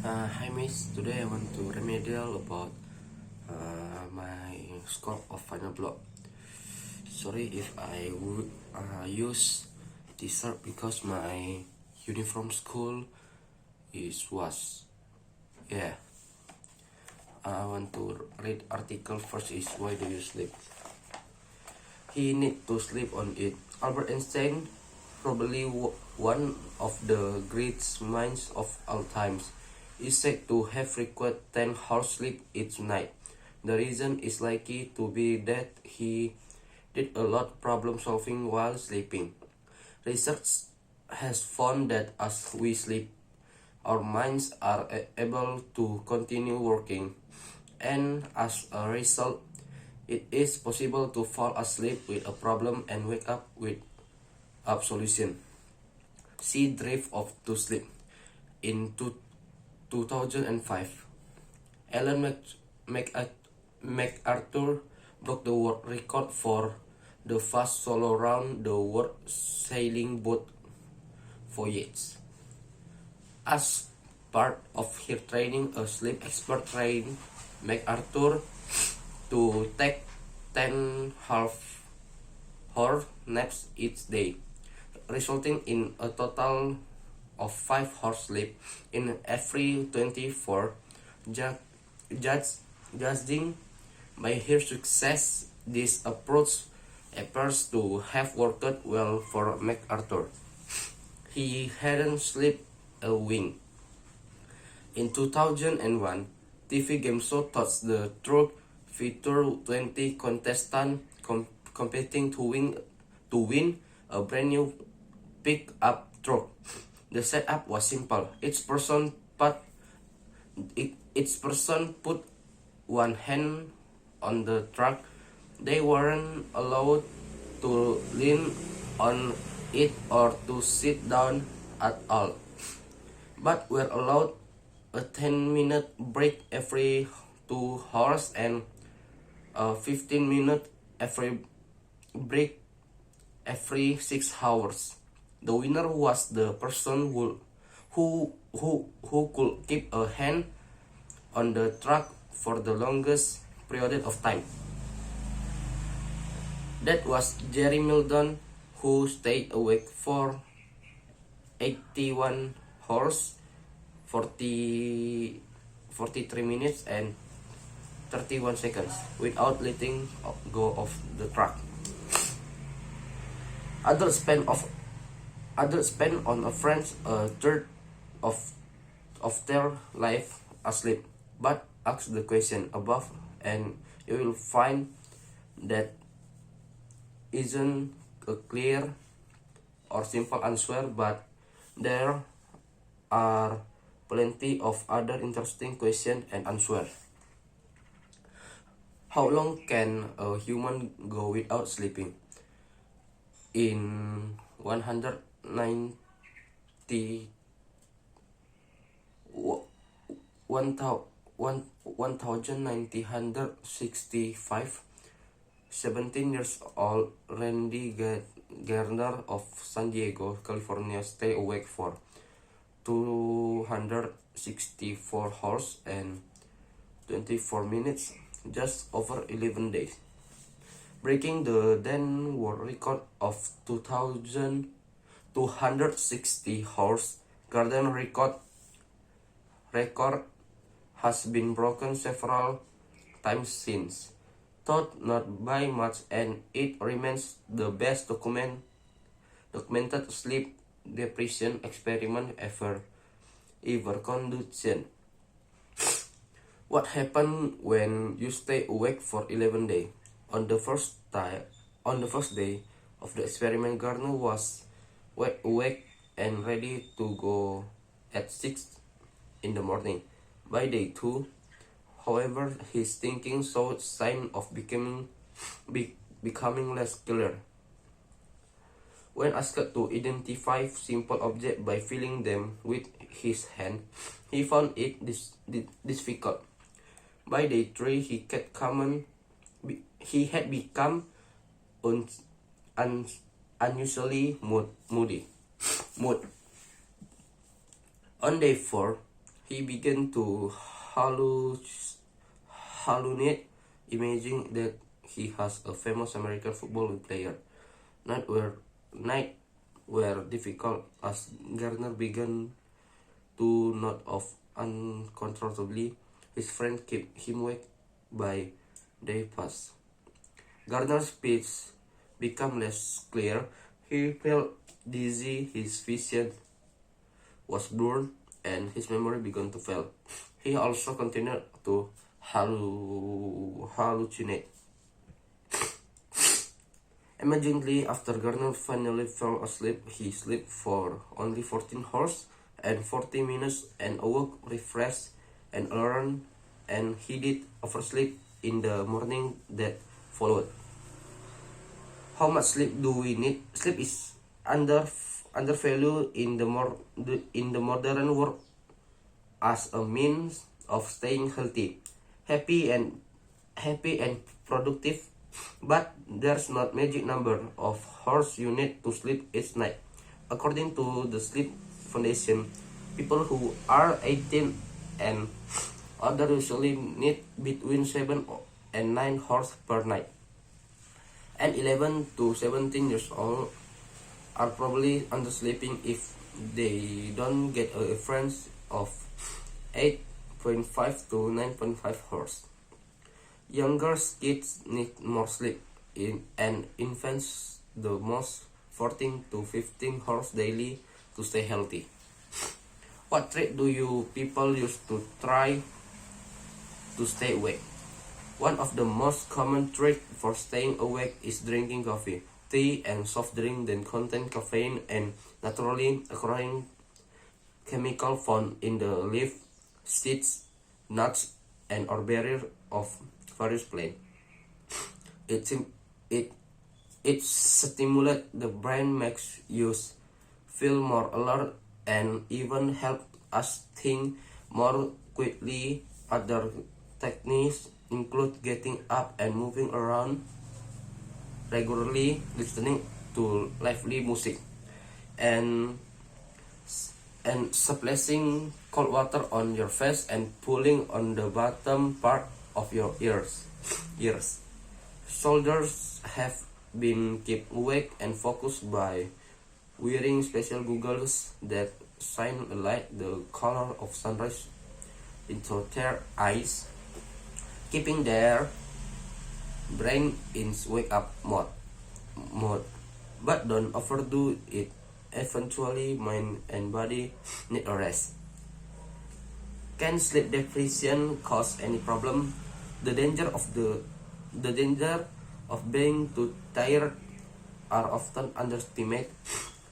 Hi Miss, today I want to remedial about my score of final block. Sorry if I would use t-shirt because my uniform school is was. Yeah, I want to read article first is why do you sleep? He need to sleep on it. Albert Einstein, probably one of the greatest minds of all times, is said to have required 10 hours sleep each night. The reason is likely to be that he did a lot of problem solving while sleeping. Research has found that as we sleep, our minds are able to continue working, and as a result, it is possible to fall asleep with a problem and wake up with a solution. See Drift of to Sleep. In 2005, Alan MacArthur broke the world record for the fast solo round the world sailing boat voyage. As part of his training, a sleep expert trained MacArthur to take 10 half-hour naps each day, resulting in a total of 5 hours sleep in every 24. Judging by his success, this approach appears to have worked well for MacArthur. He hadn't slept a wink. In 2001, TV game show Touch the Truth featured 20 contestants competing to win a brand new pickup truck. The setup was simple. Each person put one hand on the truck. They weren't allowed to lean on it or to sit down at all, but were allowed a 10-minute break every 2 hours and a 15-minute every break every 6 hours. The winner was the person who could keep a hand on the truck for the longest period of time. That was Jerry Mildon, who stayed awake for 81 hours, 43 minutes and 31 seconds without letting go of the truck. Others spend on a friend's a third of their life asleep. But ask the question above and you will find that isn't a clear or simple answer, but there are plenty of other interesting questions and answers. How long can a human go without sleeping? In 190 1965, 17 years old Randy Gardner of San Diego, California stayed awake for 264 hours and 24 minutes, just over 11 days, breaking the then world record of 2,260 hours. Gardner record has been broken several times since, though not by much, and it remains the best documented sleep deprivation experiment ever conducted. What happened when you stay awake for 11 days? On the first day of the experiment, Gardner was awake and ready to go at 6 in the morning. By day 2, however, his thinking showed signs of becoming less clear. When asked to identify simple objects by feeling them with his hand, he found it difficult. By day 3, he had become unusually moody. On day 4, He began to hallucinate, imagining that he has a famous American football player. Night were difficult as Garner began to nod off uncontrollably. His friend kept him awake by day pass. Gardner's speech became less clear. He felt dizzy, his vision was blurred, and his memory began to fail. He also continued to hallucinate. Amazingly, after Garner finally fell asleep, he slept for only 14 hours and 40 minutes and awoke refreshed and alert, and he did oversleep in the morning that followed. How much sleep do we need? Sleep is undervalued in the modern world as a means of staying healthy, happy and productive. But there's not magic number of hours you need to sleep each night. According to the Sleep Foundation, people who are 18 and older usually need between 7 and 9 hours per night. And 11 to 17 years old are probably undersleeping if they don't get a difference of 8.5 to 9.5 hours. Younger kids need more sleep, and infants the most 14 to 15 hours daily to stay healthy. What trick do you people use to try to stay awake? One of the most common tricks for staying awake is drinking coffee, tea, and soft drink that contain caffeine and naturally occurring chemical found in the leaf, seeds, nuts, and or berries of various plants. It stimulates the brain, makes you feel more alert, and even help us think more quickly. Other techniques include getting up and moving around regularly, listening to lively music, and splashing cold water on your face and pulling on the bottom part of your ears. Soldiers have been kept awake and focused by wearing special goggles that shine a light the color of sunrise into their eyes, keeping their brain in wake up mode. But don't overdo it. Eventually, mind and body need a rest. Can sleep deprivation cause any problem? The danger of being too tired are often underestimated.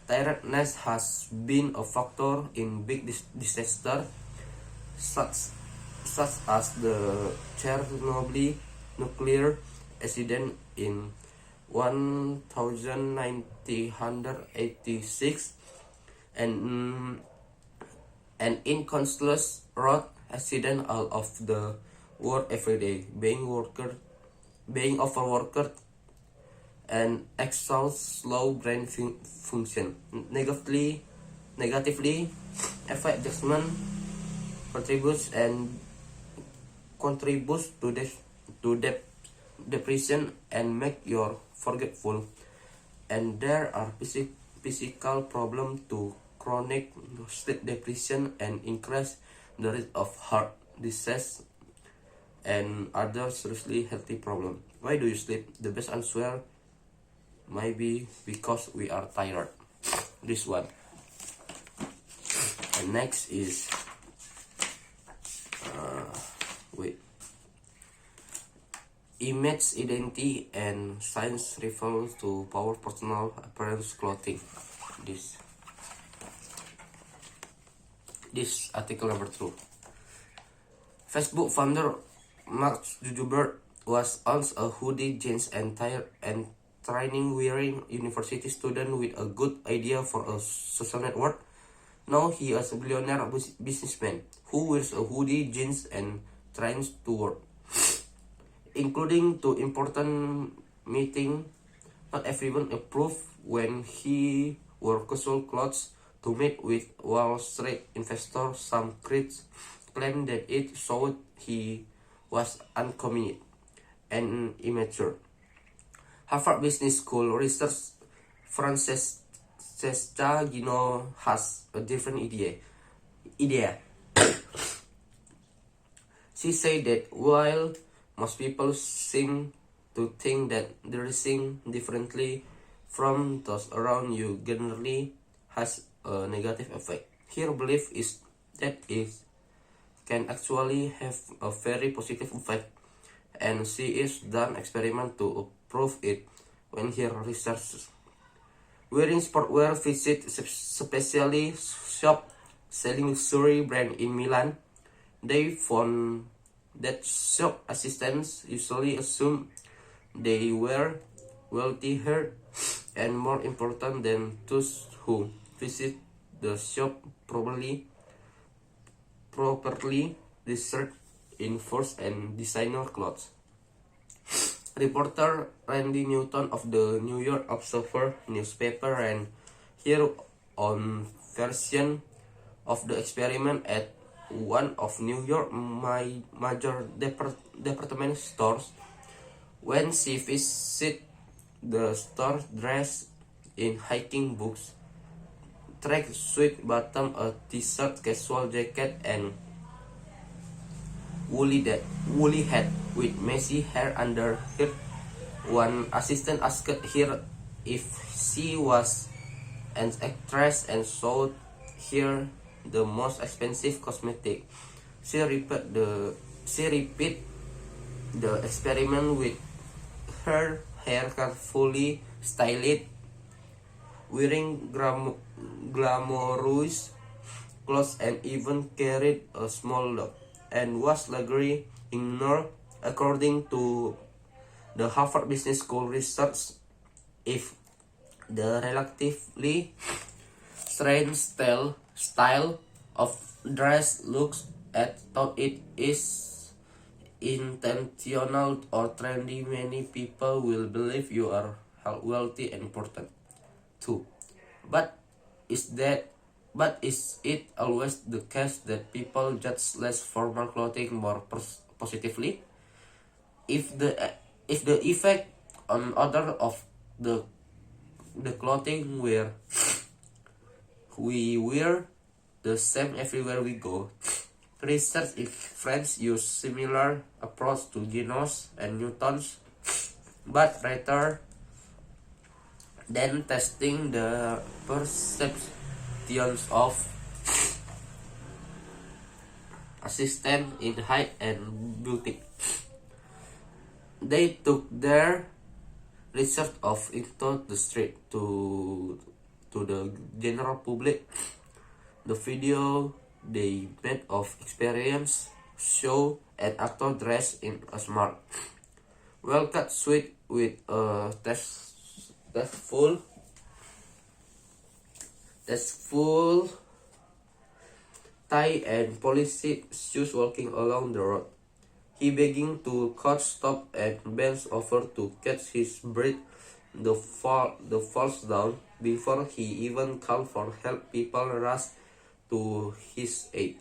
Tiredness has been a factor in big disasters such as the Chernobyl nuclear accident in 1986 and in countless road accidents all of the world every day. Being overworked and exhaust slow brain function negatively affect judgment, contributes to depression and make you forgetful. And there are physical problems to chronic sleep deprivation and increase the risk of heart disease and other seriously healthy problems. Why do you sleep? The best answer might be because we are tired. This one. And next is image identity and science refer to power personal appearance clothing. This article number 2. Facebook founder Mark Zuckerberg was once a hoodie, jeans, and training wearing university student with a good idea for a social network. Now he is a billionaire businessman who wears a hoodie, jeans, and trains to work, including to important meeting. Not everyone approved when he wore casual clothes to meet with Wall Street investors. Some critics claimed that it showed he was uncommitted and immature. Harvard Business School researcher Francesca Gino has a different idea. She said that while most people seem to think that dressing differently from those around you generally has a negative effect, her belief is that it can actually have a very positive effect, and she is done experiment to prove it when her research. Wearing sportwear visit specially shop selling luxury brand in Milan. They found that shop assistants usually assume they were wealthier and more important than those who visit the shop properly researched in first and designer clothes. Reporter Randy Newton of the New York Observer newspaper ran her own version of the experiment at one of New York major department stores. When she visited the store dressed in hiking boots, track suit bottom, a t-shirt, casual jacket, and woolly hat with messy hair under her. One assistant asked her if she was an actress and showed her the most expensive cosmetic. She repeated the experiment with her hair carefully styled, wearing glamorous clothes, and even carried a small dog, and was largely ignored. According to the Harvard Business School research, if the relatively strange style of dress looks at thought it is intentional or trendy, many people will believe you are wealthy and important too. But is it always the case that people judge less formal clothing more positively? If the effect on other of the clothing we wear the same everywhere we go. Research in France use similar approach to Ginos and Newtons, but rather than testing the perceptions of assistant in height and beauty, they took their research of into the street to the general public. The video they made of experience show an actor dressed in a smart, well-cut suit with a tasteful tie and polished shoes walking along the road. He begging to car stop and bends over to catch his breath. The falls down before he even called for help. People rushed to his aid.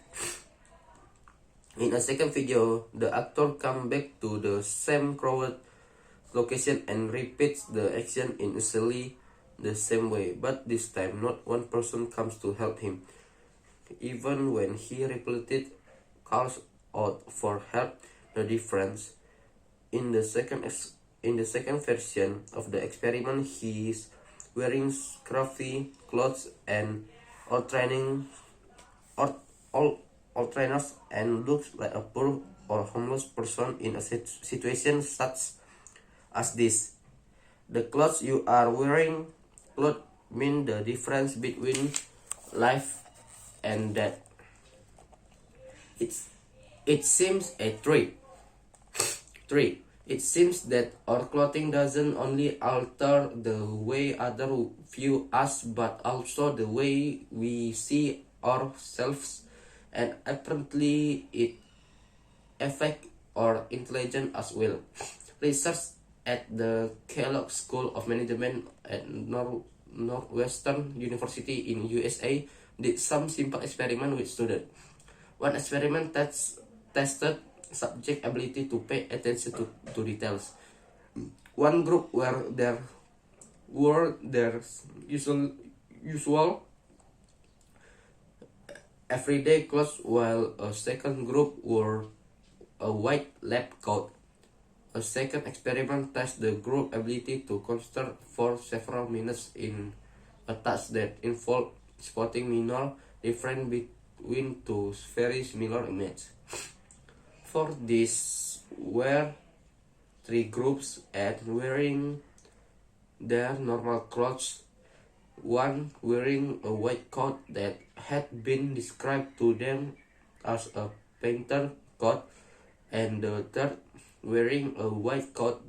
In a second video, the actor comes back to the same crowded location and repeats the action in exactly the same way, but this time not one person comes to help him. Even when he repeatedly calls out for help, the difference in the second version of the experiment, he is wearing scruffy clothes and all trainers and looks like a poor or homeless person in a situation such as this. The clothes you are wearing mean the difference between life and death. It seems a three. It seems that our clothing doesn't only alter the way others view us, but also the way we see ourselves, and apparently it affects our intelligence as well. Research at the Kellogg School of Management at Northwestern University in USA did some simple experiment with students. One experiment tested subject ability to pay attention to details. One group were their usual everyday clothes, while a second group wore a white lab coat. A second experiment tested the group ability to concentrate for several minutes in a task that involved spotting minor difference between two very similar images. For these were three groups and wearing their normal clothes, one wearing a white coat that had been described to them as a painter coat, and the third wearing a white coat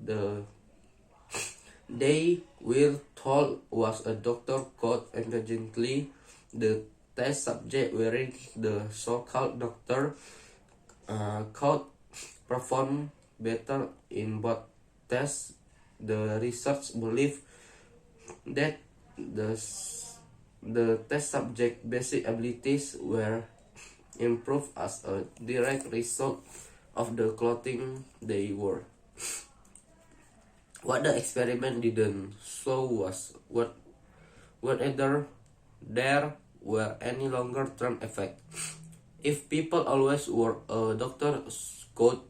they were told was a doctor coat. Emergently, the test subject wearing the so-called doctor coat performed better in both tests. The research believed that the test subject basic abilities were improved as a direct result of the clothing they wore. What the experiment didn't show was whether there were any longer term effects. If people always wore a doctor's coat,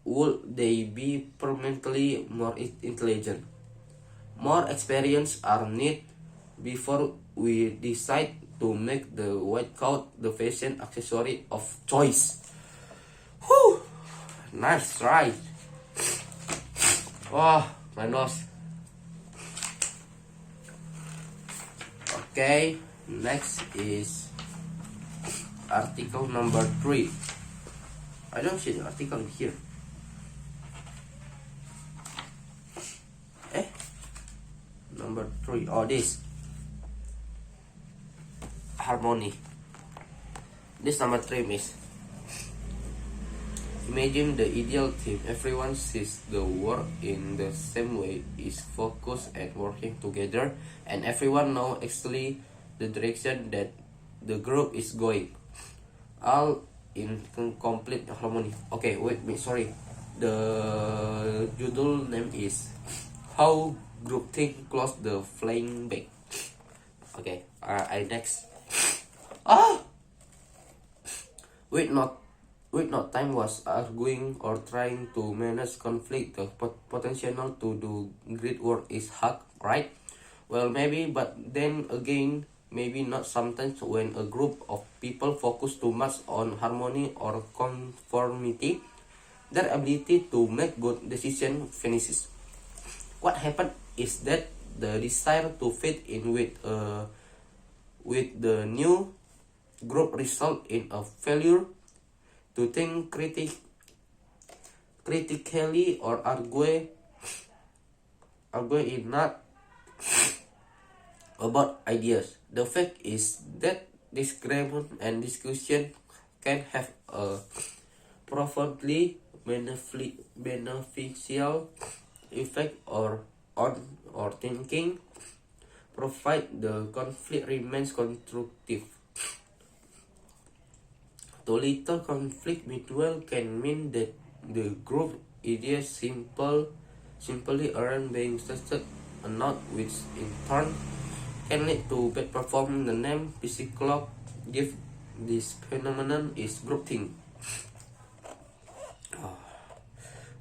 would they be permanently more intelligent? More experience are needed before we decide to make the white coat the fashion accessory of choice. Whew! Nice try. Oh, my nose. Okay, next is article number 3. I don't see the article here. Number 3. Oh, this. Harmony. This number 3 is: imagine the ideal team. Everyone sees the work in the same way, is focused and working together, and everyone knows exactly the direction that the group is going. All in complete harmony. Okay, wait, sorry. The judul name is How Groupthink Close the Flying Back. Okay, I next. Ah! With not time was arguing or trying to manage conflict. The potential to do great work is hard, right? Well, maybe, but then again, maybe not. Sometimes when a group of people focus too much on harmony or conformity, their ability to make good decisions vanishes. What happened is that the desire to fit in with the new group result in a failure to think critically or argue enough about ideas. The fact is that disagreement and discussion can have a profoundly beneficial effect on thinking, provide the conflict remains constructive. Too little conflict between can mean that the group ideas simply aren't being tested enough, which in turn can lead to bad performance. The name psychology give this phenomenon is groupthink.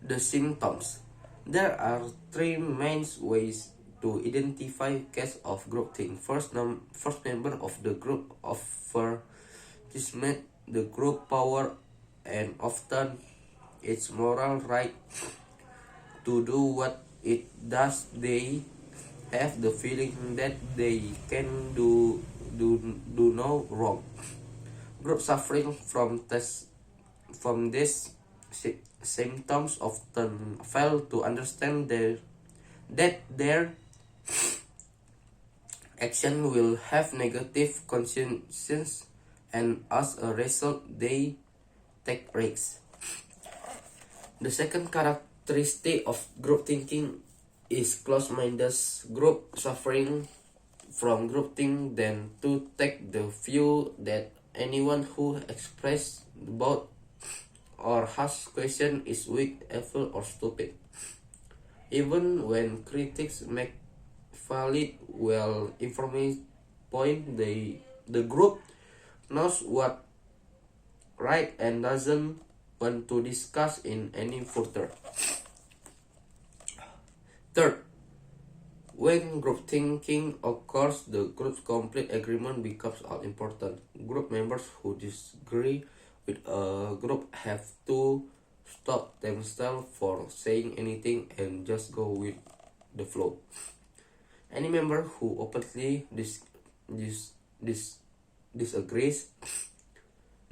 The symptoms. There are three main ways to identify case of groupthink. First member of the group overestimate the group power and often its moral right to do what it does. They have the feeling that they can do no wrong. Group suffering from these symptoms often fail to understand that their action will have negative consequences, and as a result they take risks. The second characteristic of group thinking is close-minded. Group suffering from groupthink than to take the view that anyone who expresses doubt or asks question is weak, evil, or stupid. Even when critics make valid, well-informed point, the group knows what right and doesn't want to discuss in any further. Third, when group thinking occurs, the group's complete agreement becomes all important. Group members who disagree with a group have to stop themselves for saying anything and just go with the flow. Any member who openly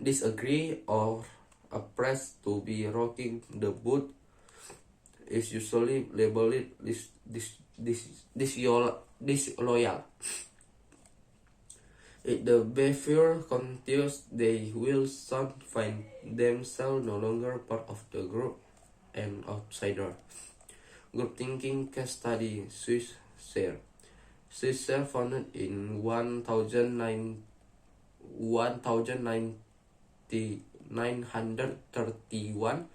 disagree or appears to be rocking the boat is usually labeled disloyal. If the behavior continues, they will soon find themselves no longer part of the group and outsider. Group thinking case study: Swiss Share. Swiss Share, founded in 1931,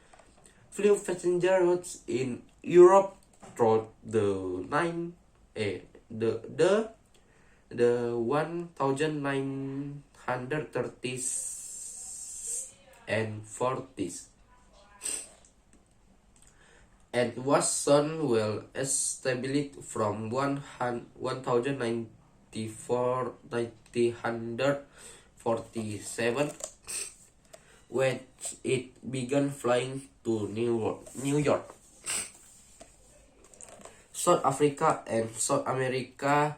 flew passenger routes in Europe through the 1930s and 40s, and was soon well established from 1947, when it began flying to New York, South Africa, and South America.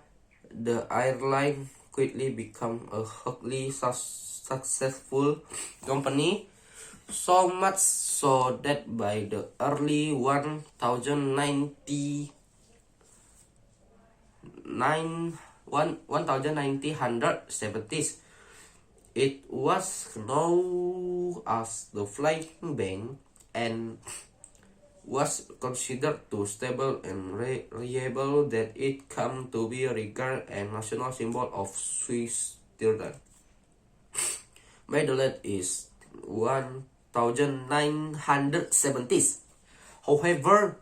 The airline quickly became a hugely successful company, so much so that by the early 1970s, it was known as the Flying Bank and was considered too stable and reliable that it came to be regarded as a national symbol of Swiss Switzerland. By the late 1970s, however,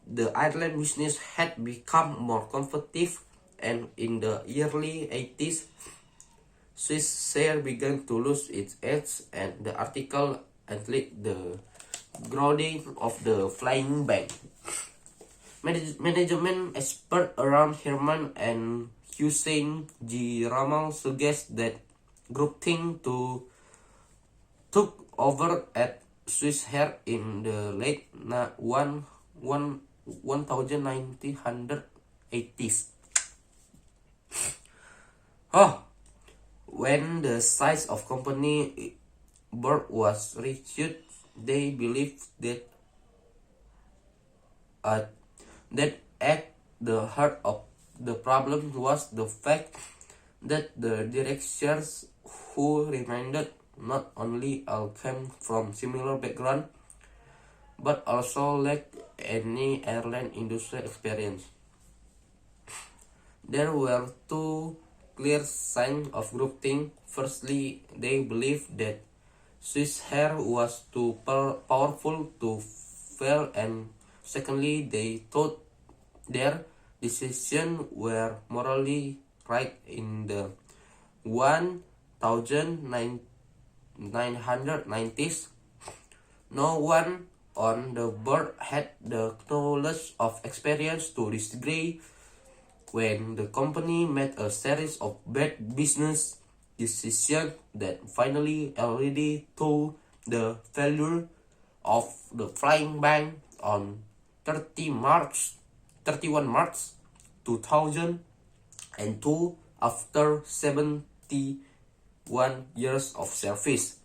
the airline business had become more competitive, and in the early 80s, Swiss Air began to lose its edge, and the article entitled "The Grounding of the Flying Bank." Management experts around Herman and Hussein G. Ramal suggest that groupthink took over at Swiss Air in the late 1980s. When the size of company board was reduced, they believed that at the heart of the problem was the fact that the directors who remained not only all came from similar background, but also lacked any airline industry experience. There were two clear signs of groupthink. Firstly, they believed that Swiss Air was too powerful to fail, and secondly, they thought their decisions were morally right. In the 1990s, no one on the board had the knowledge of experience to disagree when the company made a series of bad business decisions that finally led to the failure of the Flying Bank on 31 March 2002 after 71 years of service.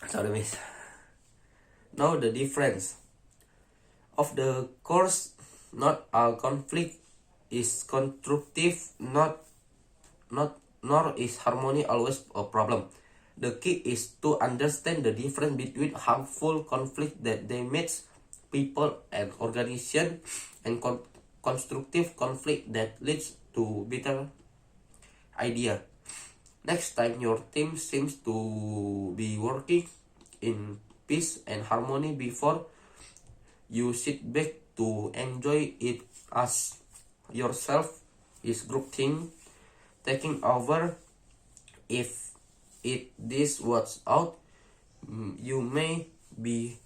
Sorry, miss. Now the difference. Of the course, not all conflict is constructive, nor is harmony always a problem. The key is to understand the difference between harmful conflict that damage people and organization and constructive conflict that leads to better idea. Next time your team seems to be working in peace and harmony before you sit back to enjoy it as yourself is group thing taking over. If this works out, you may be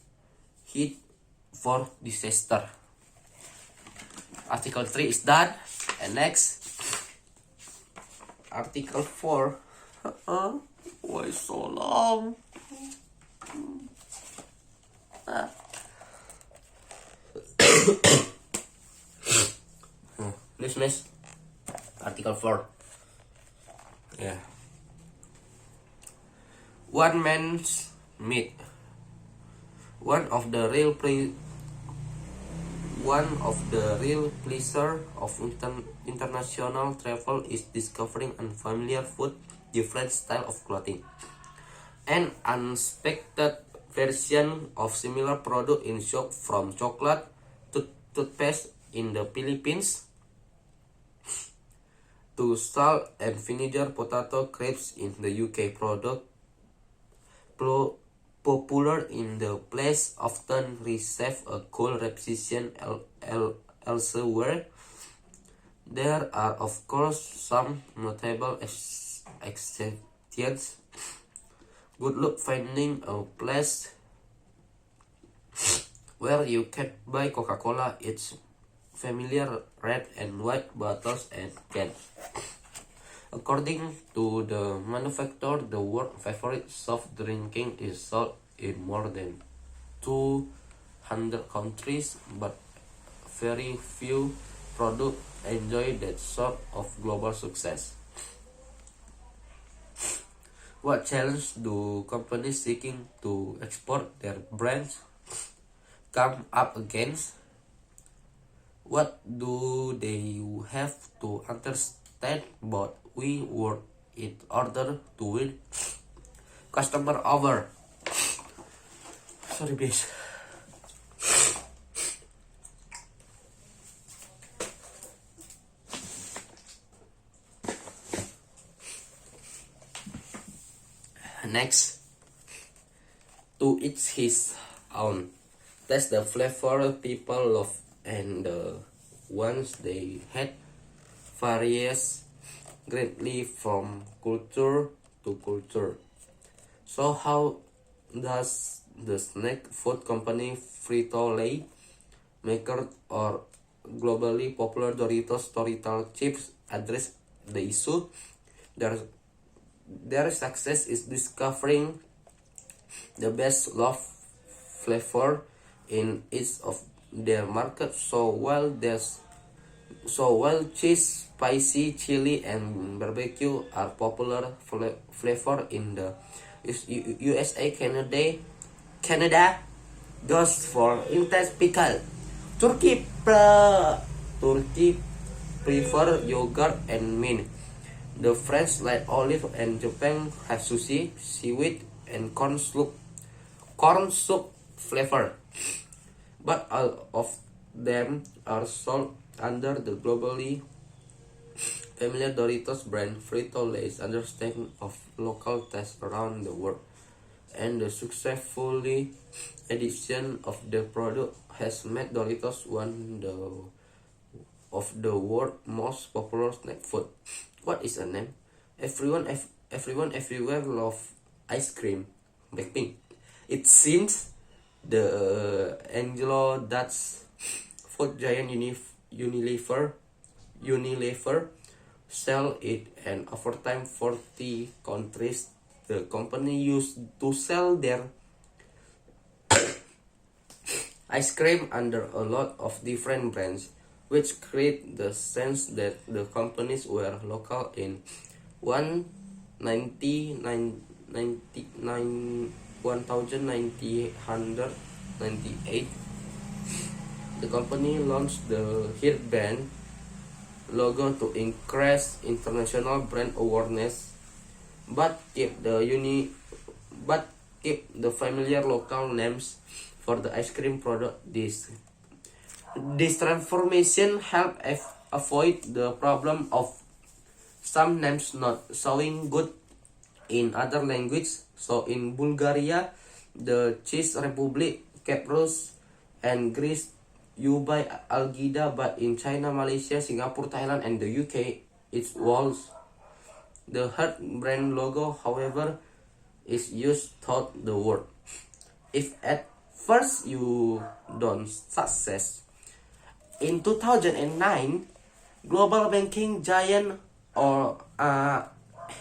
hit for disaster. Article 3 is done. And next, Article 4. Why so long? Please, Article 4. Yeah. One man's meat. One of the real pleasure of international travel is discovering unfamiliar food, different style of clothing, and unexpected version of similar product in shop, from chocolate to toothpaste in the Philippines to salt and vinegar potato crisps in the UK. Product popular in the place often receive a cool reputation elsewhere. There are of course some notable exceptions. Good luck finding a place where you can buy Coca-Cola, its familiar red and white bottles and cans. According to the manufacturer, the world's favorite soft drinking is sold in more than 200 countries, but very few products enjoy that sort of global success. What challenge do companies seeking to export their brands come up against? What do they have to understand about we work in order to win customer over? Sorry, please. Next, to each his own. That's the flavor people love, and the ones they hate varies greatly from culture to culture. So how does the snack food company Frito-Lay, maker or globally popular Doritos chips, address the issue? Their success is discovering the best loved flavor in each of their market. So while cheese, spicy, chili, and barbecue are popular flavor in the USA, Canada goes for intense pickle. Turkey prefer yogurt and mint. The French like olive, and Japan has sushi, seaweed, and corn soup flavor. But all of them are sold under the globally familiar Doritos brand. Frito-Lay's understanding of local tastes around the world and the successful addition of the product has made Doritos one of the world's most popular snack food. What is a name? Everyone everywhere love ice cream. Blackpink. It seems the Angelo Dutch food giant Unilever sell it, and over time 40 countries the company used to sell their ice cream under a lot of different brands, which create the sense that the companies were local. In 1998, the company launched the hit band logo to increase international brand awareness, but keep the familiar local names for the ice cream product. This This transformation helped avoid the problem of some names not showing good in other languages. So in Bulgaria, the Czech Republic, Cyprus, and Greece, you buy Algida, but in China, Malaysia, Singapore, Thailand, and the UK, it was the Heart brand logo, however, is used throughout the world. If at first you don't success, in 2009, global banking giant or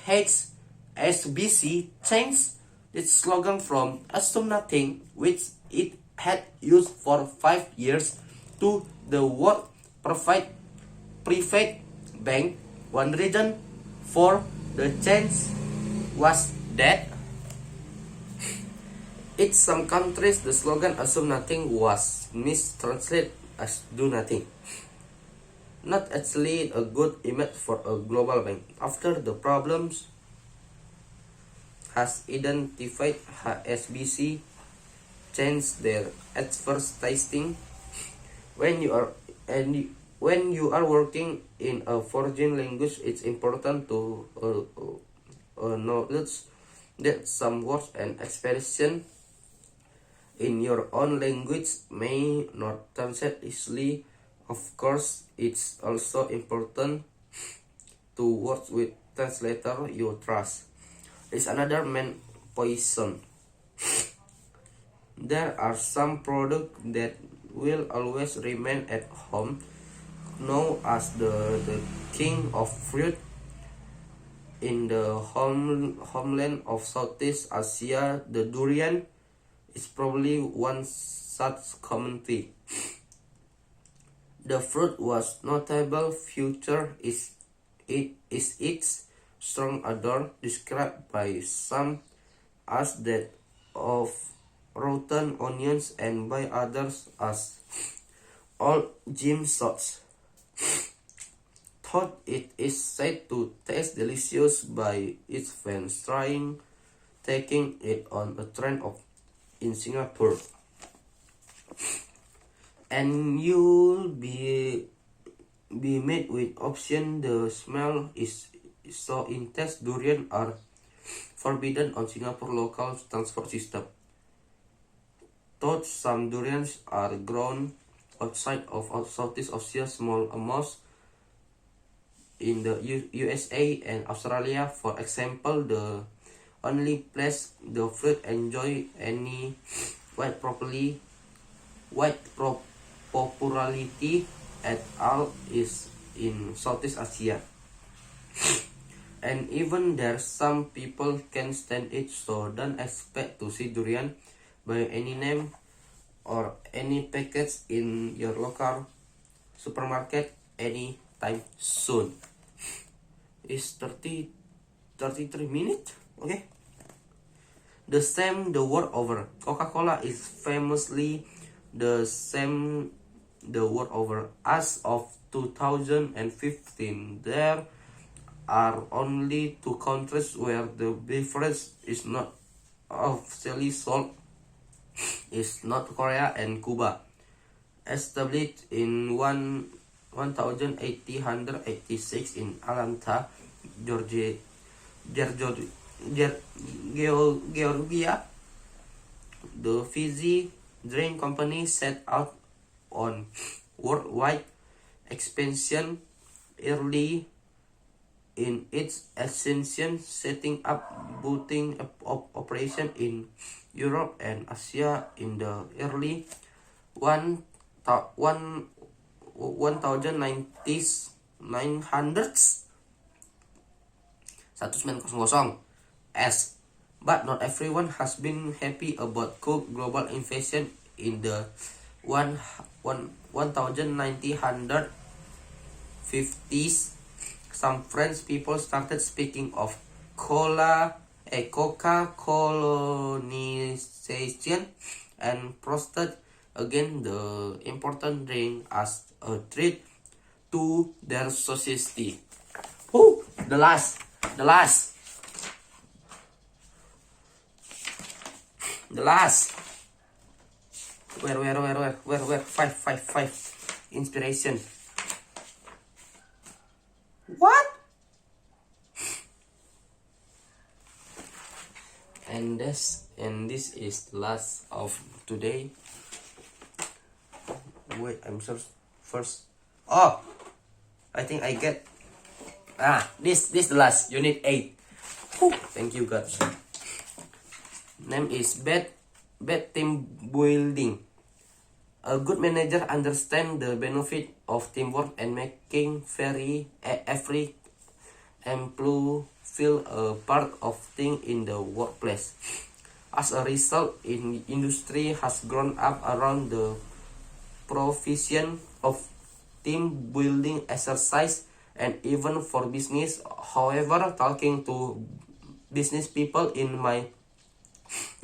HSBC changed its slogan from "Assume Nothing," which it had used for 5 years, to the word "private bank." One reason for the change was that in some countries the slogan "Assume Nothing" was mistranslated as "Do Nothing." Not actually a good image for a global bank. After the problems has identified, HSBC changed their advertising. When you are working in a foreign language, it's important to knowledge that some words and expression in your own language may not translate easily. Of course, it's also important to work with translator you trust. It's another main poison. There are some products that will always remain at home, known as the king of fruit. In the homeland of Southeast Asia, the durian is probably one such common tree. The fruit was notable feature is its strong odor, described by some as that of rotten onions and by others as old gym socks. Thought it is said to taste delicious by its fans trying taking it on a trend of in Singapore. And you'll be met with option the smell is so intense durian are forbidden on Singapore local transport system. Though some durians are grown outside of Southeast Asia small amounts in the USA and Australia, for example, the only place the fruit enjoy any wide popularity at all is in Southeast Asia. And even there, some people can stand it, so don't expect to see durian by any name or any package in your local supermarket anytime soon. It's 33 minutes, okay? The same the world over. Coca-Cola is famously the same the world over. As of 2015, there are only 2 countries where the beverage is not officially sold. It's North Korea and Cuba. Established in 1886 in Atlanta, Georgia, the Fizzy Drink Company set out on worldwide expansion early in its ascension, setting up booting operation in Europe and Asia in the early 1900s. 1900s. But not everyone has been happy about Coke global invasion in the 1950s. Some French people started speaking of Coca colonization and prosted again the important drink as a treat to their society. The last. Where? Five. inspiration. What? And this is the last of today. Wait, I'm sorry. First. Oh, I think I get. This the last unit 8. Whew, thank you God. Name is bad team building. A good manager understands the benefit of teamwork and making every employee feel a part of thing in the workplace. As a result, industry has grown up around the provision of team building exercise and even for business. However, talking to business people in my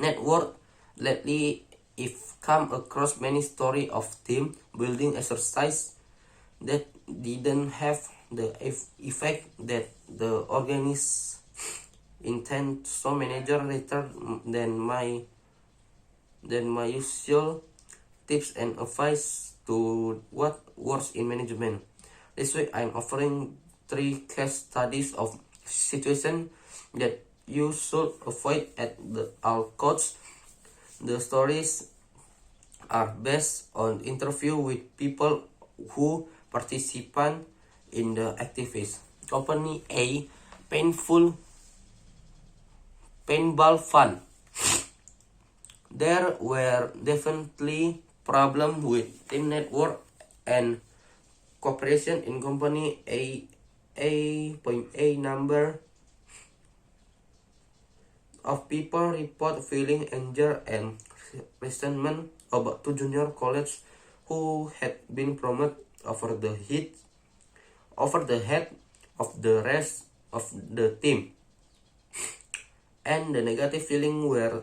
network lately, I've come across many stories of team building exercise that didn't have the effect that the organist intend. So manager later than my usual tips and advice to what works in management. This week I'm offering 3 case studies of situations that you should avoid at all costs. The stories are based on interview with people who participate in the activities. Company A, paintball fun. There were definitely problems with team network and cooperation in company A number of people report feeling anger and resentment about 2 junior colleagues who had been promoted over the head of the rest of the team, and the negative feeling were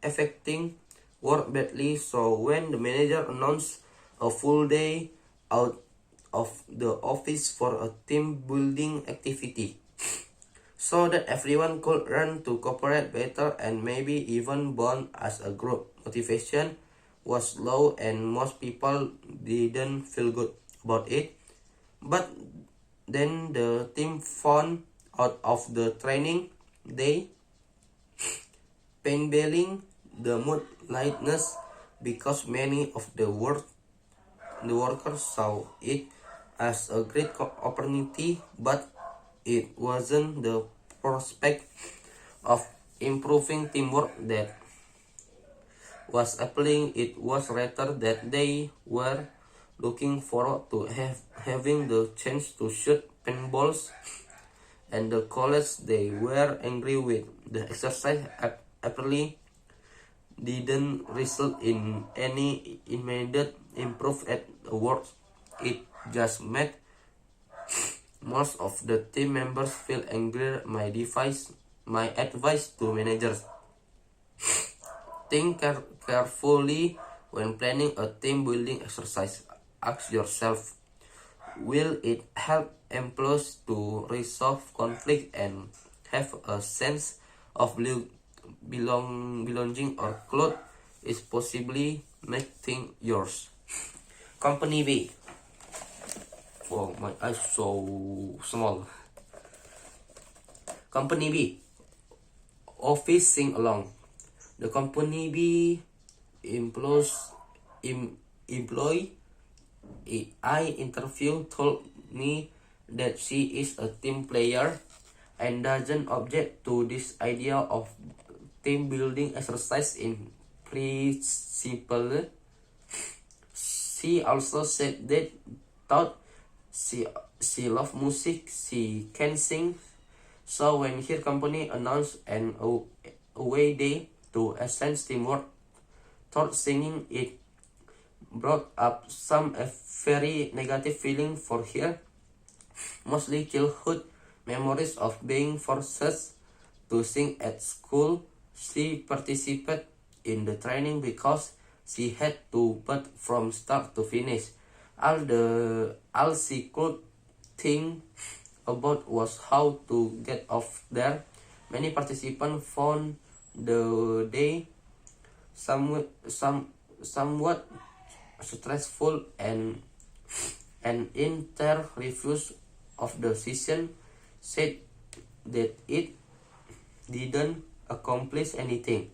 affecting work badly. So when the manager announced a full day out of the office for a team building activity, so that everyone could learn to cooperate better and maybe even bond as a group, motivation was low and most people didn't feel good about it. But then the team found out of the training day, paintballing, the mood lightness, because many of the workers saw it as a great opportunity, but it wasn't the prospect of improving teamwork that was appealing. It was rather that they were looking forward to having the chance to shoot paintballs, and the colleagues they were angry with. The exercise apparently didn't result in any immediate improvement at work. It just made most of the team members feel angry. My advice to managers: think carefully when planning a team building exercise. Ask yourself, will it help employees to resolve conflict and have a sense of belonging, or cloth is possibly make things yours? Company B. Oh, my eyes so small. Company B. Office sing along. The company B employee I interviewed told me that she is a team player and doesn't object to this idea of team building exercise in principle. She also said that thought she loves music, she can sing. So when her company announced an away day to enhance teamwork, thought singing it brought up some very negative feeling for her, mostly childhood memories of being forced to sing at school. She participated in the training because she had to, but from start to finish, all she could think about was how to get off there. Many participants found the day somewhat stressful, and an entire review of the session said that it didn't accomplish anything.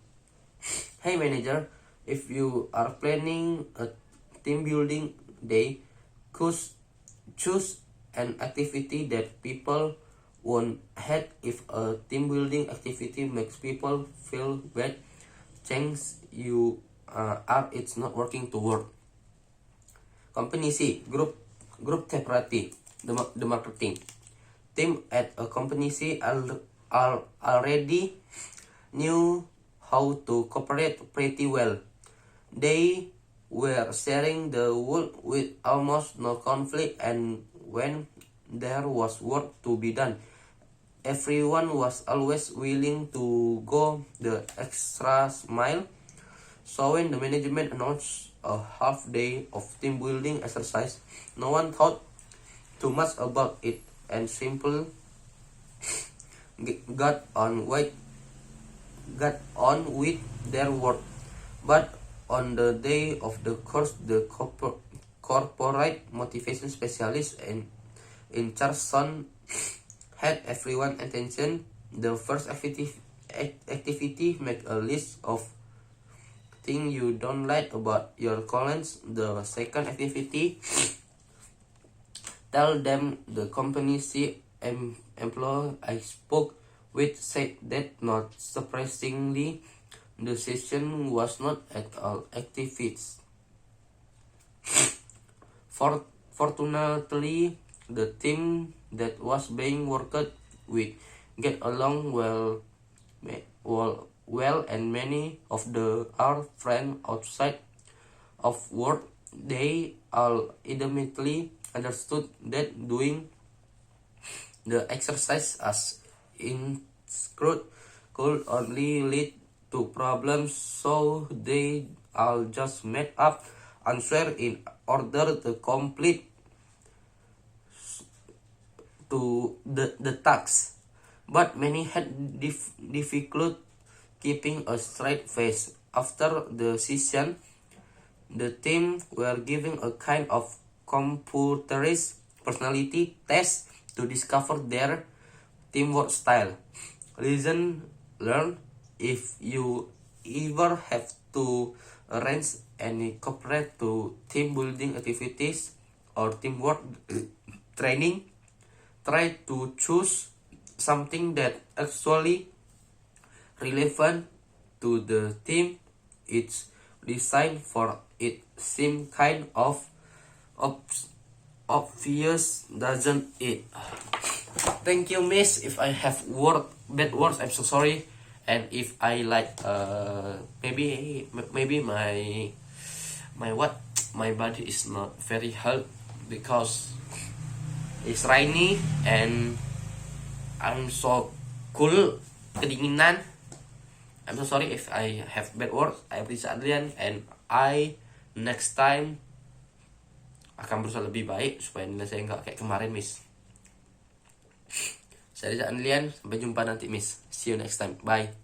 Hey manager, if you are planning a team building day, choose an activity that people won't hate. If a team building activity makes people feel bad, change you are it's not working to work. Company C, group therapy, the marketing team at a company C already knew how to cooperate pretty well. They were sharing the work with almost no conflict, and when there was work to be done, everyone was always willing to go the extra mile. So when the management announced a half day of team building exercise, no one thought too much about it and simply got on with their work. But on the day of the course, the corporate motivation specialist and in charge son had everyone's attention. The first activity make a list of things you don't like about your colleagues. The second activity, tell them the company employee I spoke with said that not surprisingly, the session was not at all activist. Fortunately, the team that was being worked with get along well, and many of our friends outside of work, they all immediately understood that doing the exercise as in could only lead to problems, so they all just made up answer in order to complete to the task. But many had difficult keeping a straight face. After the session, the team were given a kind of computerized personality test to discover their teamwork style. Listen, learn. If you ever have to arrange any corporate to team building activities or teamwork training, try to choose something that actually relevant to the team it's designed for. It seems kind of obvious, doesn't it? Thank you, miss. If I have bad words, I'm so sorry. And if I like maybe my body is not very healthy because it's rainy and I'm so cool, kedinginan. I'm so sorry if I have bad words. I appreciate Adrian, and I next time akan berusaha lebih baik supaya nilai saya nggak kayak kemarin, miss. Saya Adrian, sampai jumpa nanti, miss. See you next time. Bye.